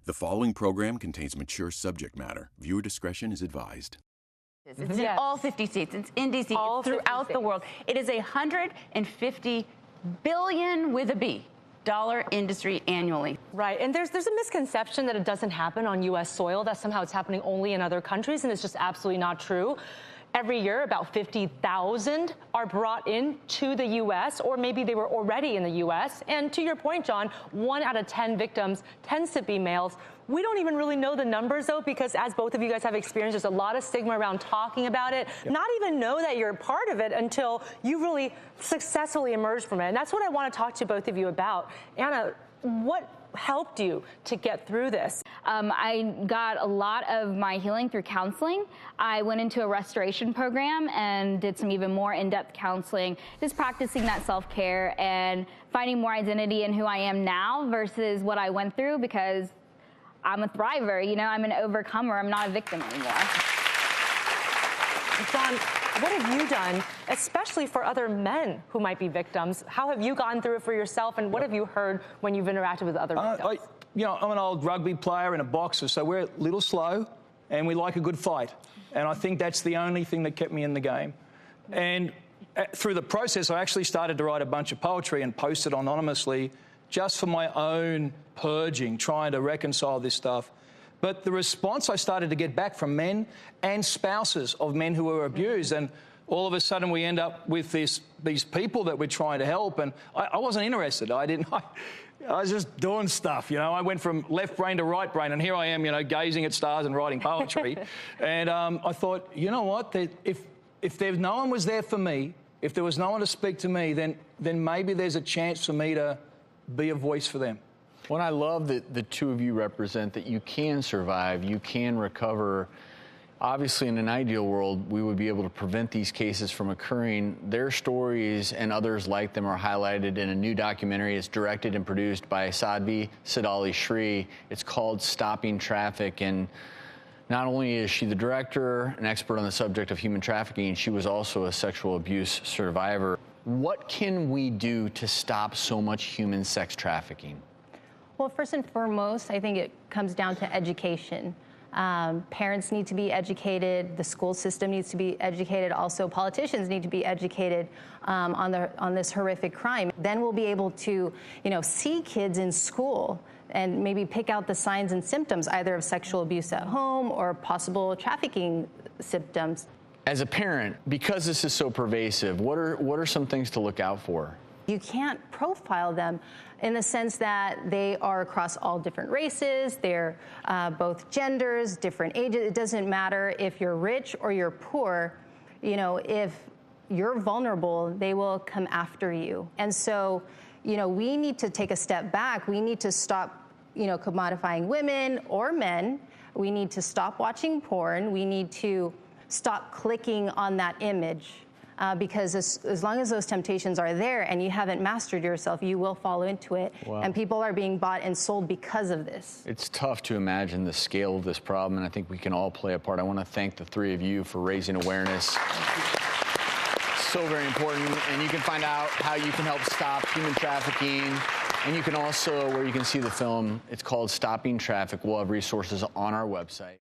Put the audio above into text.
The following program contains mature subject matter. Viewer discretion is advised. It's in all 50 states. It's in D.C. It's throughout the world. It is $150 billion with a B dollar industry annually. Right, and there's a misconception that it doesn't happen on U.S. soil, that somehow it's happening only in other countries, and it's just absolutely not true. Every year, about 50,000 are brought in to the U.S., or maybe they were already in the U.S. And to your point, John, 1 out of 10 victims tends to be males. We don't even really know the numbers, though, because as both of you guys have experienced, there's a lot of stigma around talking about it. Yep. Not even know that you're a part of it until you really successfully emerge from it. And that's what I want to talk to both of you about. Anna, what helped you to get through this? I got a lot of my healing through counseling. I went into a restoration program and did some even more in-depth counseling, just practicing that self-care and finding more identity in who I am now versus what I went through, because I'm a thriver, you know, I'm an overcomer, I'm not a victim anymore. John, what have you done, especially for other men who might be victims? How have you gone through it for yourself, and what have you heard when you've interacted with other victims? I'm an old rugby player and a boxer, so we're a little slow, and we like a good fight. And I think that's the only thing that kept me in the game. And through the process, I actually started to write a bunch of poetry and post it anonymously just for my own purging, trying to reconcile this stuff. But the response I started to get back from men and spouses of men who were abused, and all of a sudden we end up with these people that we're trying to help, and I wasn't interested. I was just doing stuff, you know. I went from left brain to right brain, and here I am, you know, gazing at stars and writing poetry. And I thought, you know what, if no one was there for me, if there was no one to speak to me, then maybe there's a chance for me to be a voice for them. Well, I love that the two of you represent that you can survive, you can recover. Obviously, in an ideal world, we would be able to prevent these cases from occurring. Their stories and others like them are highlighted in a new documentary. It's directed and produced by Sadhvi Sidali Shri. It's called Stopping Traffic. And not only is she the director, an expert on the subject of human trafficking, she was also a sexual abuse survivor. What can we do to stop so much human sex trafficking? Well, first and foremost, I think it comes down to education. Parents need to be educated. The school system needs to be educated. Also, politicians need to be educated on this horrific crime. Then we'll be able to, see kids in school and maybe pick out the signs and symptoms, either of sexual abuse at home or possible trafficking symptoms. As a parent, because this is so pervasive, what are some things to look out for? You can't profile them in the sense that they are across all different races, they're both genders, different ages. It doesn't matter if you're rich or you're poor. If you're vulnerable, they will come after you. And so, we need to take a step back. We need to stop, commodifying women or men. We need to stop watching porn. We need to stop clicking on that image. Because as long as those temptations are there and you haven't mastered yourself, you will fall into it. Wow. And people are being bought and sold because of this. It's tough to imagine the scale of this problem, and I think we can all play a part. I want to thank the three of you for raising awareness. So very important. And you can find out how you can help stop human trafficking. And you can also, where you can see the film, it's called Stopping Traffic. We'll have resources on our website.